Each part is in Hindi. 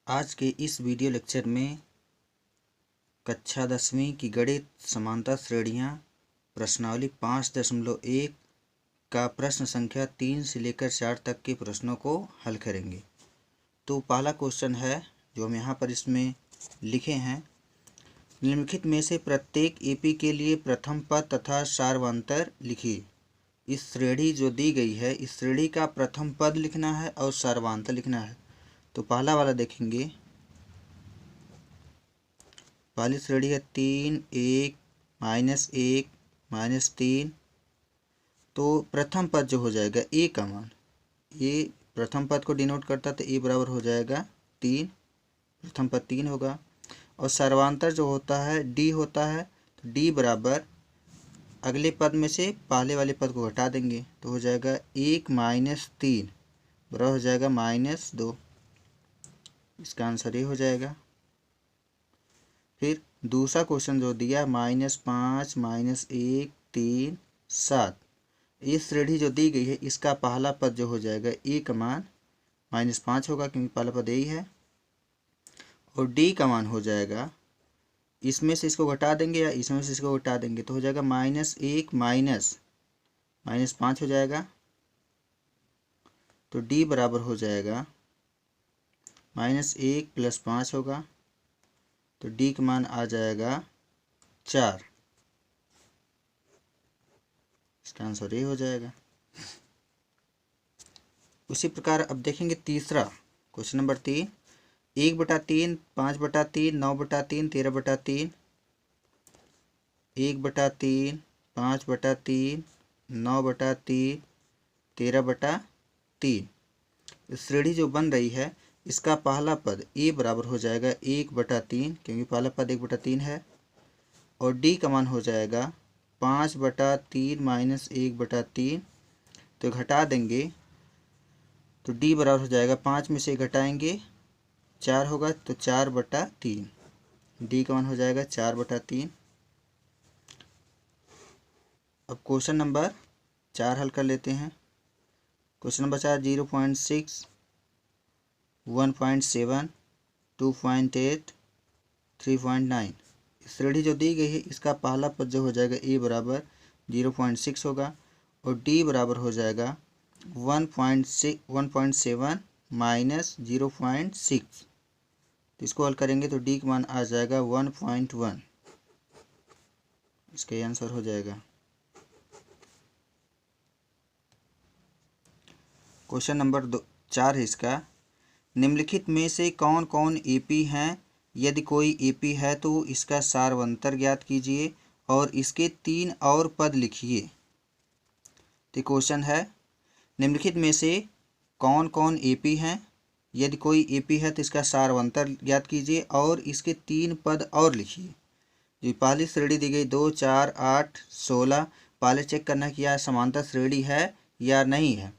आज के इस वीडियो लेक्चर में कक्षा 10वीं की गणित समांतर श्रेणियाँ प्रश्नावली 5.1 का प्रश्न संख्या 3 से लेकर 4 तक के प्रश्नों को हल करेंगे। तो पहला क्वेश्चन है जो हम यहाँ पर इसमें लिखे हैं, निम्नलिखित में से प्रत्येक एपी के लिए प्रथम पद तथा सार्वंतर लिखिए। इस श्रेणी जो दी गई है, इस श्रेणी का प्रथम पद लिखना है और सार्वंतर लिखना है। तो पहला वाला देखेंगे, पहली श्रेणी है 3, 1, -1, -3। तो प्रथम पद जो हो जाएगा ए का मान, ये प्रथम पद को डिनोट करता है, तो ए बराबर हो जाएगा 3, प्रथम पद 3 होगा। और सर्वांतर जो होता है डी होता है, तो डी बराबर अगले पद में से पहले वाले पद को घटा देंगे, तो हो जाएगा 1 - 3 बराबर हो जाएगा -2। इसका आंसर ये हो जाएगा। फिर दूसरा क्वेश्चन जो दिया -5, -1, 3, 7, ये श्रेणी जो दी गई है, इसका पहला पद जो हो जाएगा ए का मान -5 होगा, क्योंकि पहला पद यही है। और डी का मान हो जाएगा, इसमें से इसको घटा देंगे या इसमें से इसको घटा देंगे, तो हो जाएगा -1 -5 हो जाएगा। तो डी बराबर हो जाएगा -1 + 5 होगा, तो डी का मान आ जाएगा 4। इसका आंसर ये हो जाएगा। उसी प्रकार अब देखेंगे तीसरा क्वेश्चन नंबर 3, 1/3, 5/3, 9/3, 13/3, 1/3, 5/3, 9/3, 13/3। श्रेणी जो बन रही है, इसका पहला पद ए बराबर हो जाएगा 1/3, क्योंकि पहला पद 1/3 है। और डी का मान हो जाएगा 5/3 - 1/3, तो घटा देंगे, तो डी बराबर हो जाएगा 5 में से घटाएंगे 4 होगा, तो 4/3। डी का मान हो जाएगा 4/3। अब क्वेश्चन नंबर 4 हल कर लेते हैं। Question number 4, 0.6, 1.7, 2.8, 3.9। श्रेणी जो दी गई है, इसका पहला पद जो हो जाएगा ए बराबर 0.6 होगा, और डी बराबर हो जाएगा 1.7 - 0.6। तो इसको हल करेंगे तो डी का मान आ जाएगा 1.1। इसका आंसर हो जाएगा। क्वेश्चन नंबर 4 है इसका, निम्नलिखित में से कौन कौन एपी हैं? यदि कोई एपी है तो इसका सार्वंतर ज्ञात कीजिए और इसके 3 और पद लिखिए। तो क्वेश्चन है, निम्नलिखित में से कौन कौन एपी हैं? यदि कोई एपी है तो इसका सार्वंतर ज्ञात कीजिए और इसके 3 पद और लिखिए। जो पहली श्रेणी दी गई 2, 4, 8, 16, पहले चेक करना कि यह समांतर श्रेणी है या नहीं है।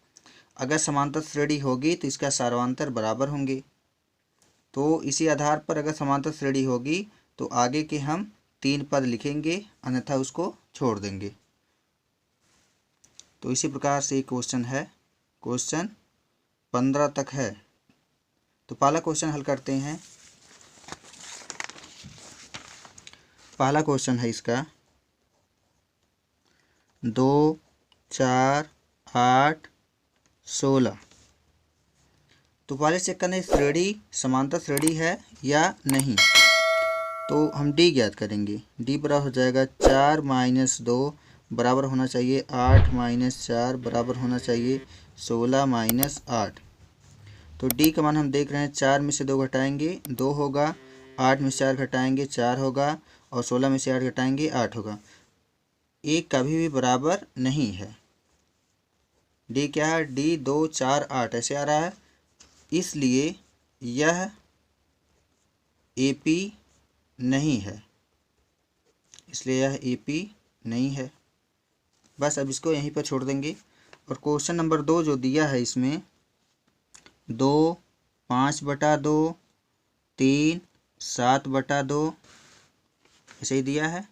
अगर समांतर श्रेणी होगी तो इसका सार्वंतर बराबर होंगे। तो इसी आधार पर अगर समांतर श्रेणी होगी तो आगे के हम 3 पद लिखेंगे, अन्यथा उसको छोड़ देंगे। तो इसी प्रकार से क्वेश्चन है, क्वेश्चन 15 तक है। तो पहला क्वेश्चन हल करते हैं। पहला क्वेश्चन है इसका 2, 4, 8, 16। तो पहले चेक करना है श्रेणी समांतर श्रेणी है या नहीं। तो हम डी ज्ञात करेंगे। डी बराबर हो जाएगा 4 - 2 बराबर होना चाहिए 8 - 4 बराबर होना चाहिए 16 - 8। तो डी का मान हम देख रहे हैं, 4 में से 2 घटाएंगे 2 होगा, 8 में से 4 घटाएंगे 4 होगा, और 16 में से 8 घटाएंगे 8 होगा। एक कभी भी बराबर नहीं है। डी क्या है? डी 2, 4, 8 ऐसे आ रहा है, इसलिए यह एपी नहीं है, इसलिए यह एपी नहीं है। बस अब इसको यहीं पर छोड़ देंगे। और क्वेश्चन नंबर 2 जो दिया है, इसमें 2, 5/2, 3, 7/2 ऐसे ही दिया है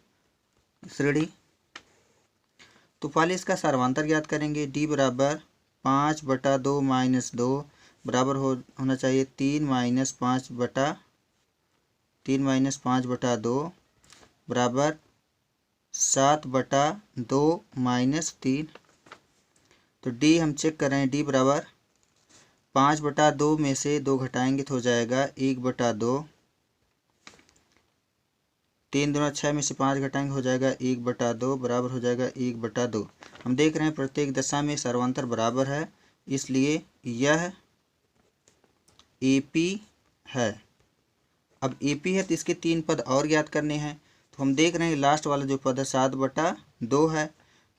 श्रेणी। तो पहले इसका सार्वंतर ज्ञात करेंगे। डी बराबर 5/2 - 2 बराबर होना चाहिए 3 - 5/2 बराबर 7/2 -3। तो डी हम चेक कर रहे हैं, डी बराबर 5/2 में से 2 घटाएंगे तो हो जाएगा 1/2। 3 दूना 6 में से 5 घटाएंगे हो जाएगा 1/2 बराबर हो जाएगा 1/2। हम देख रहे हैं प्रत्येक दशा में सर्वांतर बराबर है, इसलिए यह AP है। अब AP है तो इसके 3 पद और ज्ञात करने हैं। तो हम देख रहे हैं लास्ट वाला जो पद है 7/2 है,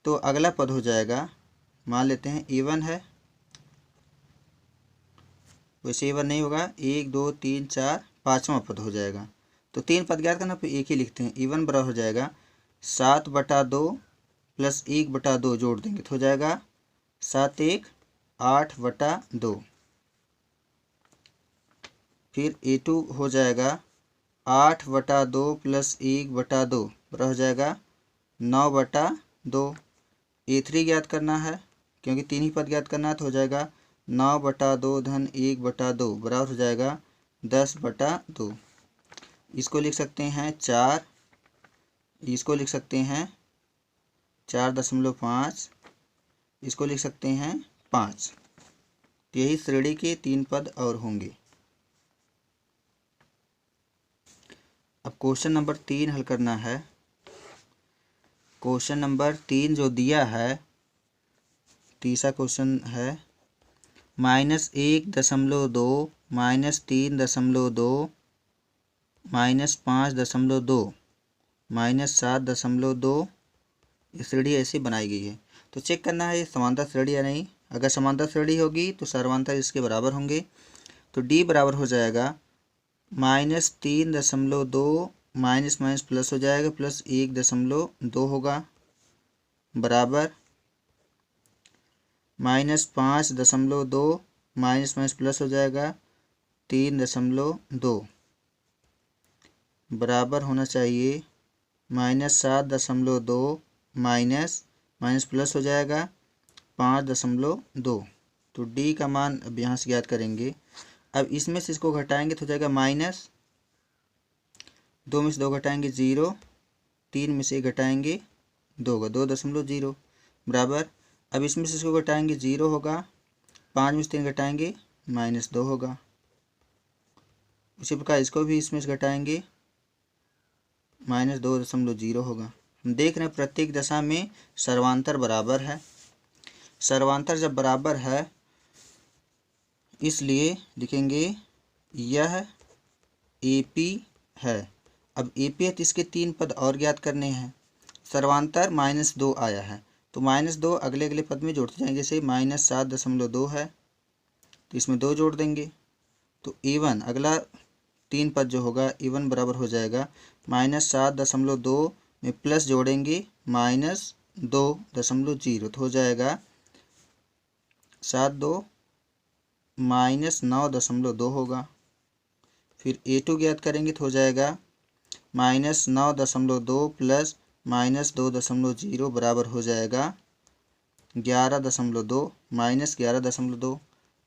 तो अगला पद हो जाएगा, मान लेते हैं A1 है, वैसे A1 नहीं होगा, 1 2 3 4 5वां पद हो जाएगा। तो 3 पद ज्ञात करना, फिर एक ही लिखते हैं। A1 बराबर हो जाएगा 7/2 प्लस 1/2 जोड़ देंगे तो हो जाएगा 7 1 8/2। फिर A2 हो जाएगा 8/2 प्लस 1/2 बराबर हो जाएगा 9/2। A3 ज्ञात करना है, क्योंकि 3 ही पद ज्ञात करना है, तो हो जाएगा 9/2 धन 1/2 बराबर हो जाएगा 10/2। इसको लिख सकते हैं 4, इसको लिख सकते हैं 4.5, इसको लिख सकते हैं 5। यही श्रेणी के 3 पद और होंगे। अब क्वेश्चन नंबर 3 हल करना है। क्वेश्चन नंबर 3 जो दिया है, तीसरा क्वेश्चन है -1.2 -3.2 -5.2 -7.2 श्रेणी ऐसी बनाई गई है। तो चेक करना है ये समांतर श्रेणी या नहीं। अगर समांतर श्रेणी होगी तो सर्वांतर इसके बराबर होंगे। तो डी बराबर हो जाएगा -3.2 माइनस माइनस प्लस हो जाएगा, प्लस 1.2 होगा बराबर -5.2 माइनस माइनस प्लस हो जाएगा 3.2 बराबर होना चाहिए -7.2 माइनस माइनस प्लस हो जाएगा 5.2। तो डी का मान अब यहाँ से ज्ञात करेंगे। अब इसमें से इसको घटाएंगे तो हो जाएगा -2 में से 2 घटाएंगे 0, 3 में से घटाएंगे 2 का 2.0 बराबर। अब इसमें से इसको घटाएंगे 0 होगा, 5 में से 3 घटाएंगे -2 होगा। उसी प्रकार इसको भी इसमें से घटाएंगे -2.0 होगा। हम देख रहे हैं प्रत्येक दशा में सर्वांतर बराबर है। सर्वांतर जब बराबर है इसलिए लिखेंगे यह AP है। अब AP है तो इसके 3 पद और ज्ञात करने हैं। सर्वांतर -2 आया है, तो -2 अगले अगले पद में जोड़ते जाएंगे। जैसे -7.2 है तो इसमें 2 जोड़ देंगे, तो A1 अगला 3 पद जो होगा A1 बराबर हो जाएगा -7.2 में प्लस जोड़ेंगे -2.0 तो हो जाएगा 7 2 -9.2 होगा। फिर A2 ज्ञात करेंगे तो हो जाएगा -9.2 प्लस -2.0 बराबर हो जाएगा 11.2 -11.2।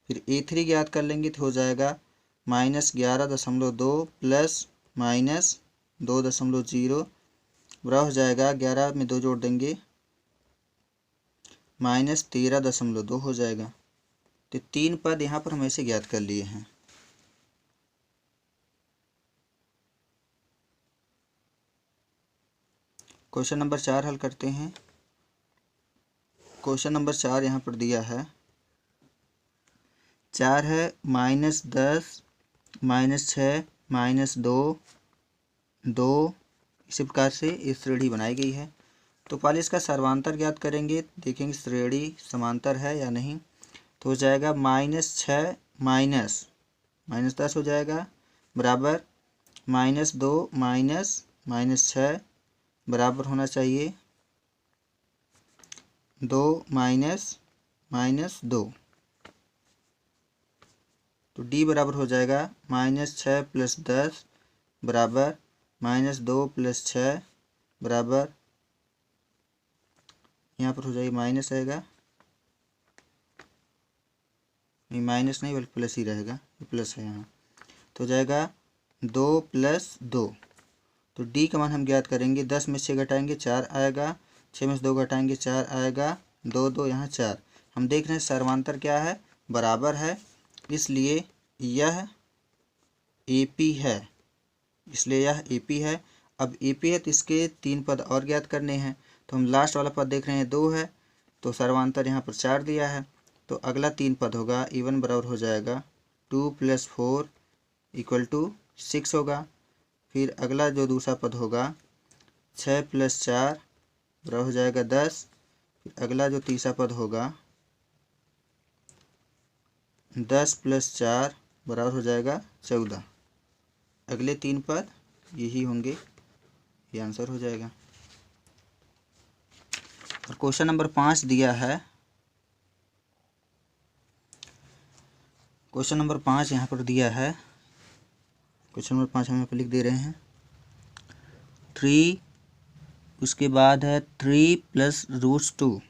फिर A3 ज्ञात कर लेंगे तो हो जाएगा -11.2 प्लस -2.0 बराबर हो जाएगा 11 में 2 जोड़ देंगे -13.2 हो जाएगा। तो 3 पद यहाँ पर हम ऐसे ज्ञात कर लिए हैं। क्वेश्चन नंबर 4 हल करते हैं। क्वेश्चन नंबर 4 यहाँ पर दिया है, 4 है -10 -6 -2 2, इसी प्रकार से इस श्रेणी बनाई गई है। तो पहले इसका सर्वांतर ज्ञात करेंगे, देखेंगे श्रेणी समांतर है या नहीं। तो हो जाएगा -6 -10 हो जाएगा बराबर -2 -6 बराबर होना चाहिए 2 -2। तो डी बराबर हो जाएगा -6 + 10 बराबर -2 + 6 बराबर, यहाँ पर हो जाएगा माइनस आएगा नहीं, माइनस नहीं बल्कि प्लस ही रहेगा, ये प्लस है यहाँ। तो हो जाएगा 2 + 2। तो डी का मान हम ज्ञात करेंगे। 10 में 6 घटाएंगे 4 आएगा, 6 में से 2 घटाएंगे 4 आएगा, 2 2 यहाँ 4। हम देख रहे हैं सर्वांतर क्या है, बराबर है, इसलिए यह AP है, इसलिए यह AP है। अब AP है तो इसके 3 पद और ज्ञात करने हैं। तो हम लास्ट वाला पद देख रहे हैं 2 है, तो सर्वांतर यहाँ पर 4 दिया है। तो अगला 3 पद होगा, E1 बराबर हो जाएगा 2 + 4 = 6 होगा। फिर अगला जो दूसरा पद होगा 6 + 4 बराबर हो जाएगा 10। फिर अगला जो तीसरा पद होगा 10 + 4 बराबर हो जाएगा 14। अगले 3 पद यही होंगे, ये आंसर हो जाएगा। और क्वेश्चन नंबर 5 दिया है, क्वेश्चन नंबर 5 यहाँ पर दिया है। क्वेश्चन नंबर 5 हम यहाँ पर लिख दे रहे हैं 3, उसके बाद है 3 + √2,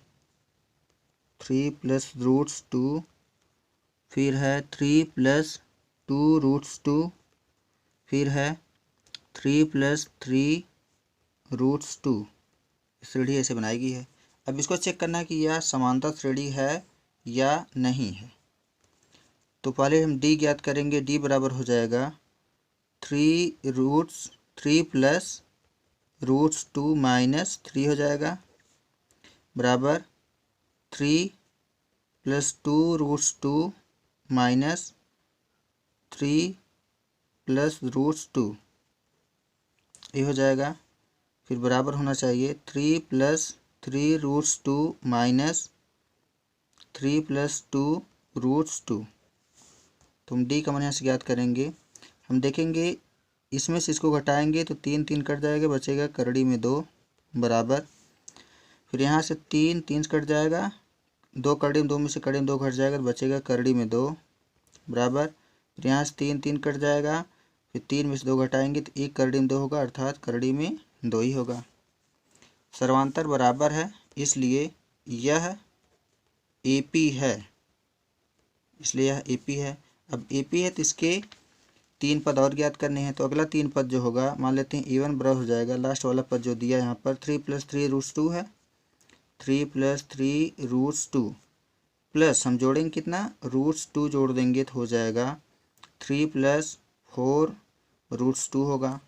3 + √2, फिर है 3 + 2√2, फिर है 3 + 3√2। श्रेणी ऐसे बनाई गई है। अब इसको चेक करना है कि यह समांतर श्रेणी है या नहीं है। तो पहले हम डी ज्ञात करेंगे। डी बराबर हो जाएगा 3 + √2 - 3 हो जाएगा, बराबर 3 + 2√2 - 3 + √2, ये हो जाएगा। फिर बराबर होना चाहिए 3 + 3√2 - 3 + 2√2। तो हम डी का मान यहाँ से ज्ञात करेंगे। हम देखेंगे इसमें से इसको घटाएंगे तो 3 3 कट जाएगा, बचेगा करड़ी में 2, बराबर। फिर यहाँ से 3 3 कट जाएगा, 2 करड़ी में 2 में से करड़ी में 2 घट जाएगा तो बचेगा करड़ी में 2, बराबर। फिर यहाँ से 3 3 कट जाएगा, फिर 3 में से 2 घटाएंगे तो 1 करड़ी में 2 होगा, अर्थात करड़ी में 2 ही होगा। सर्वांतर बराबर है, इसलिए यह AP है, इसलिए यह AP है। अब AP है तो इसके 3 पद और ज्ञात करने हैं। तो अगला 3 पद जो होगा, मान लेते हैं E1 बराबर हो जाएगा, लास्ट वाला पद जो दिया यहाँ पर 3 + 3√2 है, 3 + 3√2 प्लस हम जोड़ेंगे कितना, √2 जोड़ देंगे तो हो जाएगा 3 + 4√2 होगा।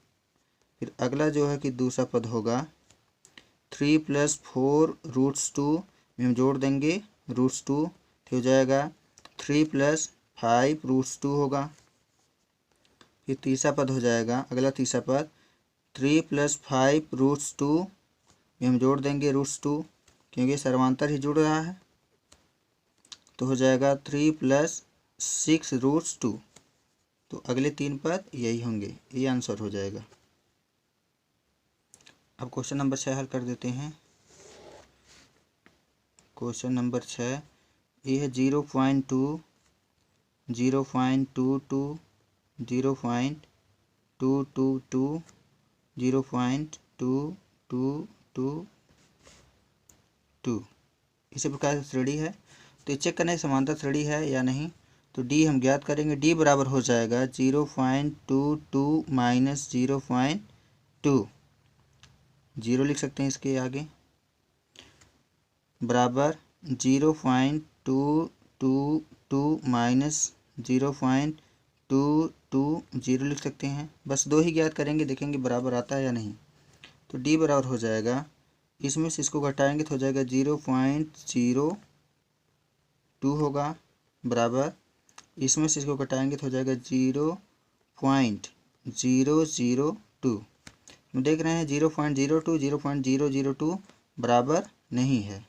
फिर अगला जो है कि दूसरा पद होगा 3 + 4√2 में हम जोड़ देंगे √2 तो हो जाएगा 3 + 5√2 होगा। फिर तीसरा पद हो जाएगा, अगला तीसरा पद 3 + 5√2 में हम जोड़ देंगे √2, क्योंकि सर्वांतर ही जुड़ रहा है, तो हो जाएगा 3 + 6√2। तो अगले 3 पद यही होंगे, ये आंसर हो जाएगा। अब क्वेश्चन नंबर 6 हल कर देते हैं। क्वेश्चन नंबर 6 ये है 0.2, 0.22, 0.222, 0.2222। इसी प्रकार से श्रेणी है। तो चेक करना है समांतर श्रेणी है या नहीं। तो डी हम ज्ञात करेंगे। डी बराबर हो जाएगा 0.22 - 0.2, 0 लिख सकते हैं इसके आगे, बराबर 0.222 - 0.22, 0 लिख सकते हैं। बस 2 ही ज्ञात करेंगे, देखेंगे बराबर आता है या नहीं। तो डी बराबर हो जाएगा, इसमें से इसको घटाएंगे तो हो जाएगा 0.02 होगा, बराबर इसमें से इसको घटाएंगे तो हो जाएगा 0.002। हम देख रहे हैं 0.02 0.002 बराबर नहीं है,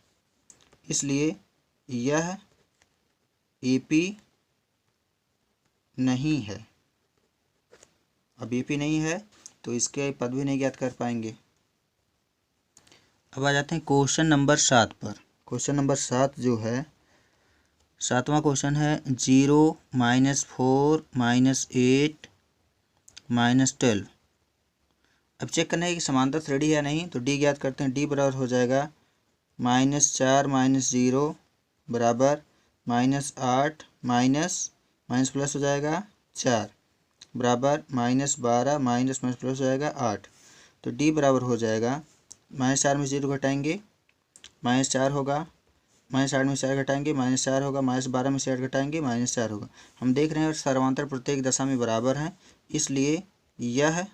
इसलिए यह AP नहीं है। अब AP नहीं है तो इसके पद भी नहीं ज्ञात कर पाएंगे। अब आ जाते हैं क्वेश्चन नंबर 7 पर। क्वेश्चन नंबर 7 जो है, 7वां क्वेश्चन है 0 - 4 - 8 - 12। अब चेक करना है कि समांतर श्रेणी है या नहीं। तो डी ज्ञात करते हैं। डी बराबर हो जाएगा -4 - 0 बराबर -8 माइनस माइनस प्लस हो जाएगा 4 बराबर -12 माइनस माइनस प्लस हो जाएगा 8। तो डी बराबर हो जाएगा -4 में 0 घटाएंगे -4 होगा, -8 में 4 घटाएंगे -4 होगा, -12 में से 8 घटाएंगे -4 होगा। हम देख रहे हैं सर्वांतर प्रत्येक दशा में बराबर हैं, इसलिए यह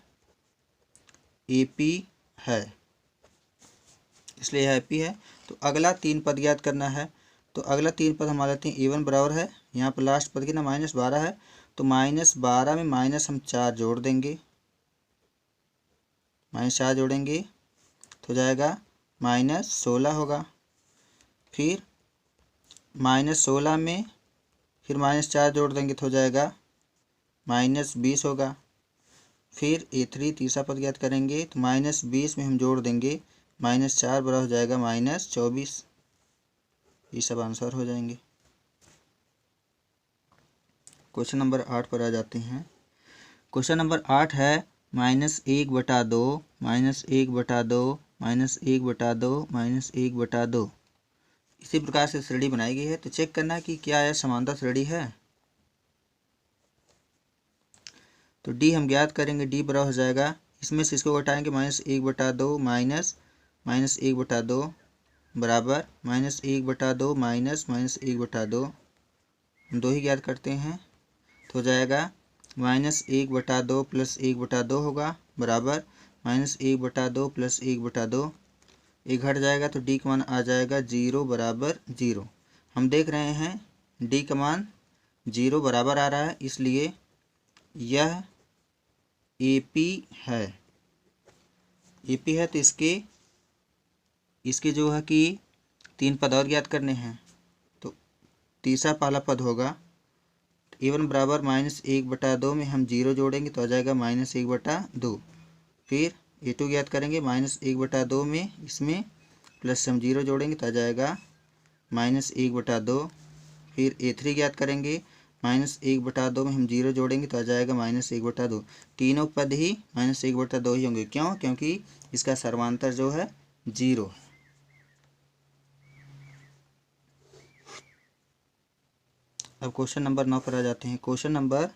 एपी है, इसलिए यह एपी है। तो अगला 3 पद ज्ञात करना है। तो अगला 3 पद हम लेते हैं A1 बराबर है, यहाँ पर लास्ट पद की ना -12 है, तो -12 में माइनस हम 4 जोड़ देंगे, -4 जोड़ेंगे तो हो जाएगा -16 होगा। फिर -16 में फिर -4 जोड़ देंगे तो हो जाएगा -20 होगा। फिर A3 तीसरा पद ज्ञात करेंगे तो -20 में हम जोड़ देंगे -4 बराबर हो जाएगा -24। ये सब आंसर हो जाएंगे। क्वेश्चन नंबर 8 पर आ जाते हैं। क्वेश्चन नंबर 8 है -1/2 -1/2 -1/2 -1/2। इसी प्रकार से श्रेणी बनाई गई है। तो चेक करना है कि क्या यह समांतर श्रेणी है। तो डी हम ज्ञात करेंगे, डी बराबर हो जाएगा, इसमें से इसको घटाएंगे -1/2 -1/2 बराबर -1/2 -1/2, हम 2 ही ज्ञात करते हैं तो हो जाएगा -1/2 + 1/2 होगा बराबर -1/2 + 1/2। एक घट जाएगा तो डी का मान आ जाएगा 0 बराबर 0। हम देख रहे हैं डी का मान 0 बराबर आ रहा है, इसलिए यह एपी है। एपी है तो इसके जो है कि 3 पद और ज्ञात करने हैं। तो तीसरा पहला पद होगा A1 बराबर -1/2 में हम 0 जोड़ेंगे तो आ जाएगा -1/2। फिर A2 ज्ञात करेंगे -1/2 में इसमें प्लस हम 0 जोड़ेंगे तो आ जाएगा -1/2। फिर A3 ज्ञात करेंगे -1/2 में हम 0 जोड़ेंगे तो आ जाएगा -1/2। तीनों पद ही -1/2 ही होंगे। क्यों? क्योंकि इसका सर्वांतर जो है 0 है। अब क्वेश्चन नंबर 9 पर आ जाते हैं। क्वेश्चन नंबर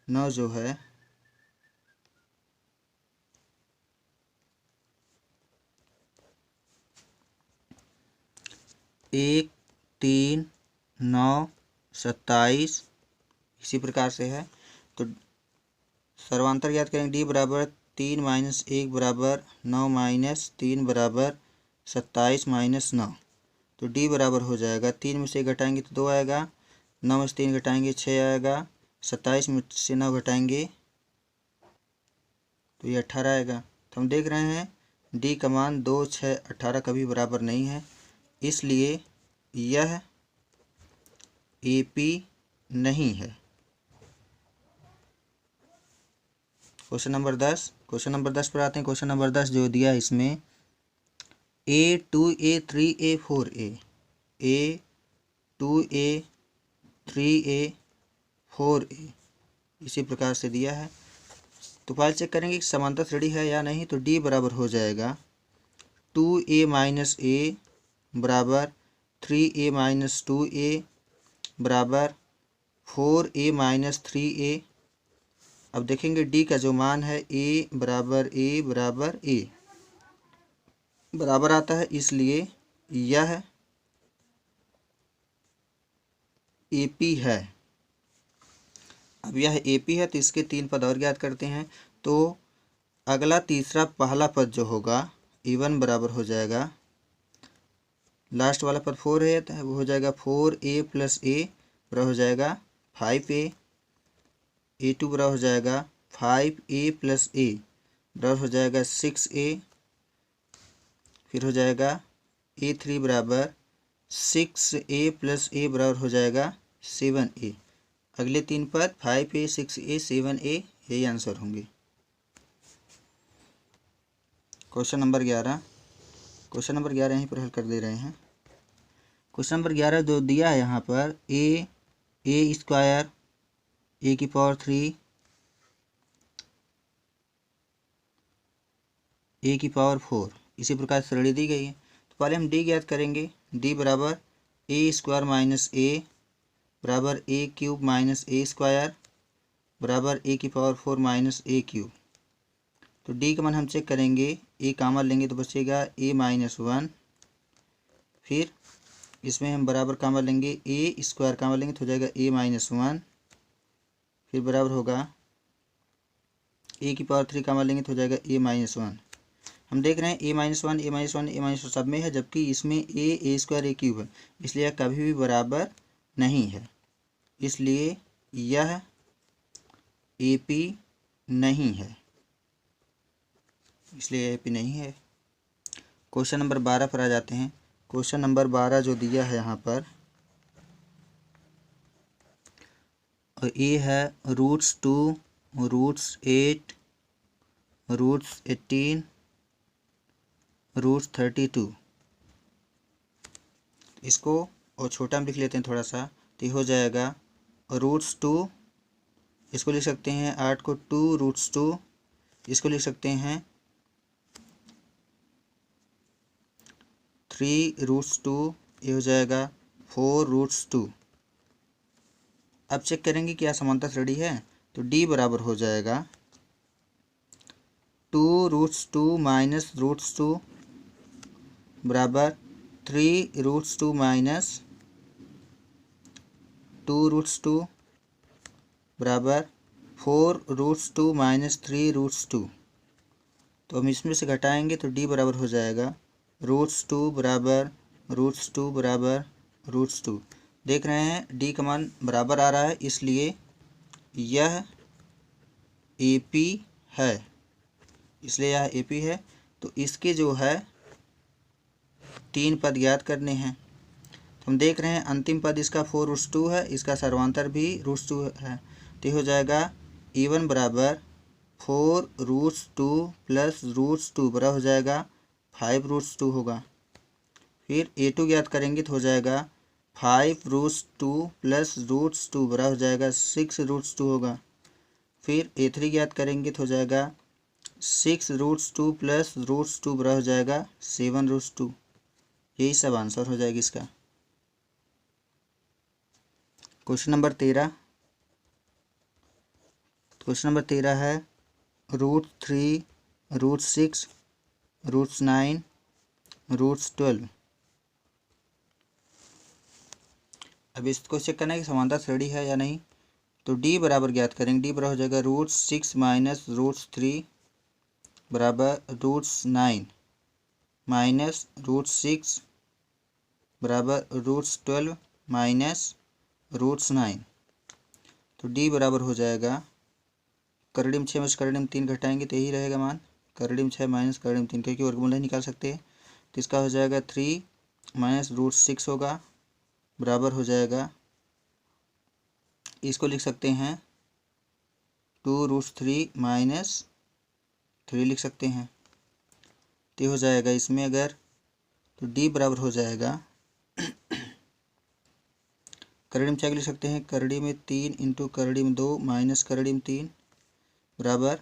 9 जो है एक 3 9 27 इसी प्रकार से है। तो सर्वांतर ज्ञात करेंगे, डी बराबर 3 - 1 बराबर 9 - 3 बराबर 27 - 9। तो डी बराबर हो जाएगा, 3 में से घटाएंगे तो 2 आएगा, 9 में से 3 घटाएंगे 6 आएगा, 27 में से 9 घटाएंगे तो ये 18 आएगा। तो हम देख रहे हैं डी का मान 2, 6, 18 कभी बराबर नहीं है, इसलिए यह एपी नहीं है। Question number 10। क्वेश्चन नंबर 10 पर आते हैं। क्वेश्चन नंबर 10 जो दिया है इसमें A 2A 3A 4A, A 2A 3A 4A इसी प्रकार से दिया है। तो पहले चेक करेंगे कि समांतर श्रेणी है या नहीं। तो डी बराबर हो जाएगा 2A - A बराबर 3A - 2A बराबर 4A - 3A। अब देखेंगे डी का जो मान है A बराबर A बराबर आता है, इसलिए यह एपी है। अब यह एपी है तो इसके 3 पद और ज्ञात करते हैं। तो अगला तीसरा पहला पद जो होगा A1 बराबर हो जाएगा, लास्ट वाला पद 4 है तो वो हो जाएगा 4A + A बराबर हो जाएगा 5A। A2 बराबर हो जाएगा 5A + A बराबर हो जाएगा 6A। फिर हो जाएगा A3 बराबर 6A + A बराबर हो जाएगा 7A। अगले 3 पद 5A 6A 7A यही आंसर होंगे। Question number 11। क्वेश्चन नंबर 11 यहीं पर हल कर दे रहे हैं। क्वेश्चन नंबर 11 जो दिया है यहाँ पर A² A⁴ A⁴ इसी प्रकार श्रेणी दी गई है। तो पहले हम डी ज्ञात करेंगे। डी बराबर ए स्क्वायर माइनस ए बराबर ए क्यूब माइनस ए स्क्वायर बराबर ए की पावर 4 माइनस ए क्यूब। तो डी का मान हम चेक करेंगे, ए कामन लेंगे तो बचेगा ए माइनस 1। फिर इसमें हम बराबर कामन लेंगे, ए स्क्वायर कामन लेंगे तो हो जाएगा ए माइनस 1। फिर बराबर होगा ए की पावर 3 कामन लेंगे तो हो जाएगा ए माइनस 1। हम देख रहे हैं ए माइनस 1 ए माइनस 1 ए माइनस 1 सब में है, जबकि इसमें ए स्क्वायर ए क्यूब है, इसलिए यह कभी भी बराबर नहीं है, इसलिए यह ए पी नहीं है, इसलिए ए पी नहीं है। क्वेश्चन नंबर 12 पर आ जाते हैं। क्वेश्चन नंबर 12 जो दिया है यहाँ पर, और ये है रूट्स 2 रूट्स 8 रूट्स 18 रूट्स 32। इसको और छोटा में लिख लेते हैं थोड़ा सा, तो हो जाएगा रूट्स 2, इसको लिख सकते हैं 8 को 2 रूट्स 2, इसको लिख सकते हैं 3 रूट्स 2, ये हो जाएगा 4 रूट्स 2। अब चेक करेंगे क्या समांतर श्रेणी है, तो डी बराबर हो जाएगा 2 रूट्स 2 माइनस रूट्स 2 बराबर 3 रूट्स 2 माइनस 2 रूट्स 2 बराबर 4 रूट्स 2 माइनस 3 रूट्स 2। तो हम इसमें से घटाएंगे तो डी बराबर हो जाएगा रूट्स 2 बराबर रूट्स 2 बराबर रूट्स 2। देख रहे हैं डी का मान बराबर आ रहा है, इसलिए यह ए पी है, इसलिए यह ए पी है। तो इसके जो है 3 पद ज्ञात करने हैं। तो हम देख रहे हैं अंतिम पद इसका 4 रूट्स 2 है, इसका सर्वांतर भी रूट्स 2 है, तो हो जाएगा ए1 बराबर 4 रूट्स 2 प्लस रूट्स 2 बराबर हो जाएगा 5 रूट्स 2 होगा। फिर ए2 ज्ञात करेंगे तो हो जाएगा 5 रूट्स 2 प्लस रूट्स 2 बराबर हो जाएगा 6 रूट्स 2 होगा। फिर ए3 ज्ञात करेंगे तो हो जाएगा 6 रूट्स 2 प्लस रूट्स 2 बराबर हो जाएगा 7 रूट्स 2। यही सब आंसर हो जाएगा इसका। Question number 13। क्वेश्चन नंबर 13 है रूट 3 रूट 6 रूट्स 9 रूट्स 12। अब इसको चेक करना है कि समांतर श्रेणी है या नहीं। तो डी बराबर ज्ञात करेंगे, डी बराबर हो जाएगा रूट्स 6 माइनस रूट्स 3 बराबर रूट्स 9 माइनस रूट्स 6 बराबर रूट्स 12 माइनस रूट्स 9। तो डी बराबर हो जाएगा करड़ी में 6 में से करड़ी में 3 घटाएंगे तो यही रहेगा मान, करड़ी में 6 माइनस करड़ी में 3, क्योंकि वर्गमूल नहीं निकाल सकते। तो इसका हो जाएगा 3 माइनस रूट 6 होगा बराबर हो जाएगा, इसको लिख सकते हैं 2 रूट्स 3 माइनस 3 लिख सकते हैं। तो हो जाएगा इसमें अगर, तो डी बराबर हो जाएगा करड़ी में 6 लिख सकते हैं, करड़ी में 3 इंटू करड़ी में 2 माइनस करड़ी में 3 बराबर,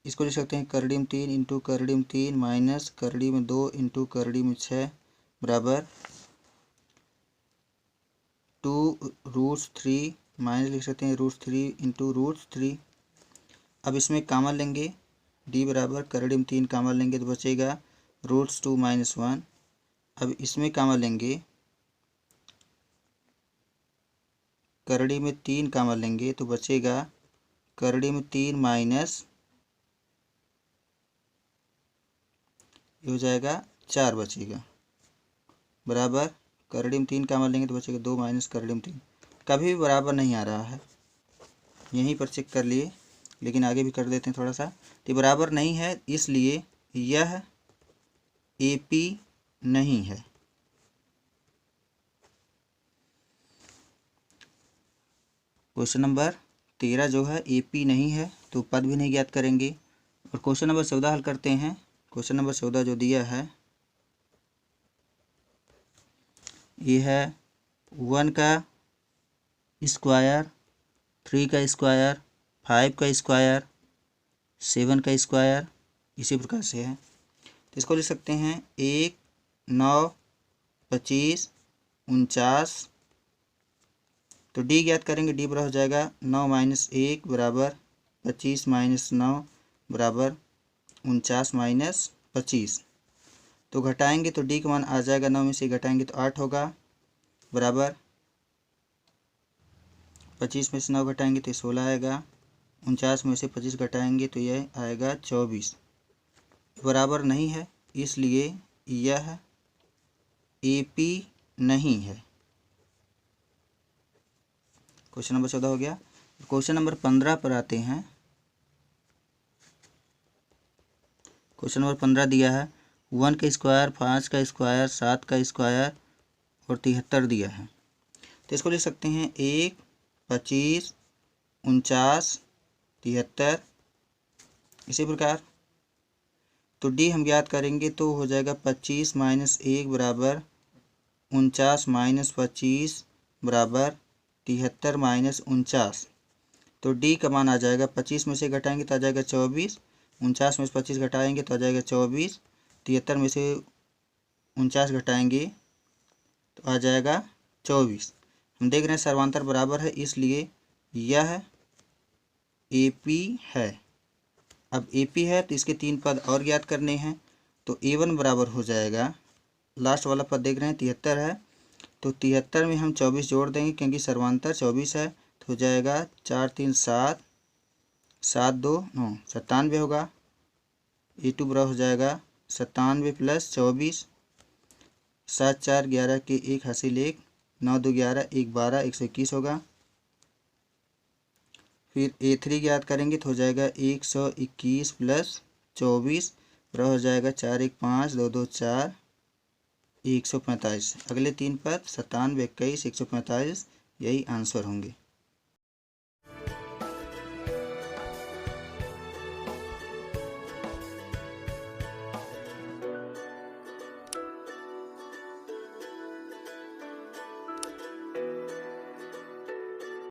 इसको लिख सकते हैं करड़ी में 3 इंटू करड़ी में 3 माइनस करड़ी में 2 इंटू करड़ी में 6 बराबर 2 रूट्स 3 माइनस लिख सकते हैं रूट्स 3 इंटू रूट्स 3। अब इसमें कामन लेंगे, डी बराबर करड़ी में 3 कामन लेंगे तो बचेगा रूट्स 2 माइनस 1। अब इसमें कामन लेंगे, करड़ी में 3 कामन लेंगे तो बचेगा करड़ी में 3 माइनस, ये हो जाएगा 4 बचेगा बराबर करड़ी में 3 कामन लेंगे तो बचेगा 2 माइनस करड़ी में 3। कभी भी बराबर नहीं आ रहा है, यहीं पर चेक कर लिए, लेकिन आगे भी कर देते हैं थोड़ा सा। तो बराबर नहीं है, इसलिए यह ए पी नहीं है। क्वेश्चन नंबर 13 जो है ए पी नहीं है, तो पद भी नहीं ज्ञात करेंगे। और क्वेश्चन नंबर 14 हल करते हैं। क्वेश्चन नंबर 14 जो दिया है ये है 1 का स्क्वायर, 3 का स्क्वायर, 5 का स्क्वायर, 7 का स्क्वायर, इसी प्रकार से है। तो इसको लिख सकते हैं 1 9 25, 49। तो डी ज्ञात करेंगे, डी बराबर हो जाएगा 9 माइनस 1 बराबर 25 माइनस 9 बराबर 49 माइनस 25। तो घटाएंगे तो डी का मान आ जाएगा, 9 में से घटाएंगे तो 8 होगा बराबर 25 में से 9 घटाएंगे तो 16 आएगा। 49 में से 25 घटाएंगे तो यह आएगा 24। बराबर नहीं है, इसलिए यह एपी नहीं है। क्वेश्चन नंबर 14 हो गया। क्वेश्चन नंबर 15 पर आते हैं। क्वेश्चन नंबर 15 दिया है 1 का स्क्वायर, 5 का स्क्वायर, 7 का स्क्वायर और 73 दिया है। तो इसको लिख सकते हैं 1, 25, 49, 73। इसी प्रकार तो डी हम ज्ञात करेंगे तो हो जाएगा 25 माइनस 1 बराबर 49 माइनस 25 बराबर 73 माइनस 49। तो डी का मान आ जाएगा, 25 में से घटाएंगे तो आ जाएगा 24, 49 में से 25 घटाएंगे तो आ जाएगा 24, 73 में से 49 घटाएंगे तो आ जाएगा 24। हम देख रहे हैं सर्वांतर बराबर है, इसलिए यह एपी है। अब एपी है तो इसके 3 पद और ज्ञात करने हैं। तो A1 बराबर हो जाएगा, लास्ट वाला पद देख रहे हैं 73 है, तो 73 में हम 24 जोड़ देंगे क्योंकि सर्वांतर 24 है। तो हो जाएगा 4 3 7, 7 2 9, 97 होगा। A2 बराबर हो जाएगा 97 प्लस 24, 7 4 11 के 1 हासिल 1, 9 2 11, 1 12, 121 होगा। फिर A3 ज्ञात करेंगे तो हो जाएगा 121 प्लस 24 बराबर हो जाएगा 4 1 5, 2 2 4, 145। अगले 3 पद 97, 21, 145 यही आंसर होंगे।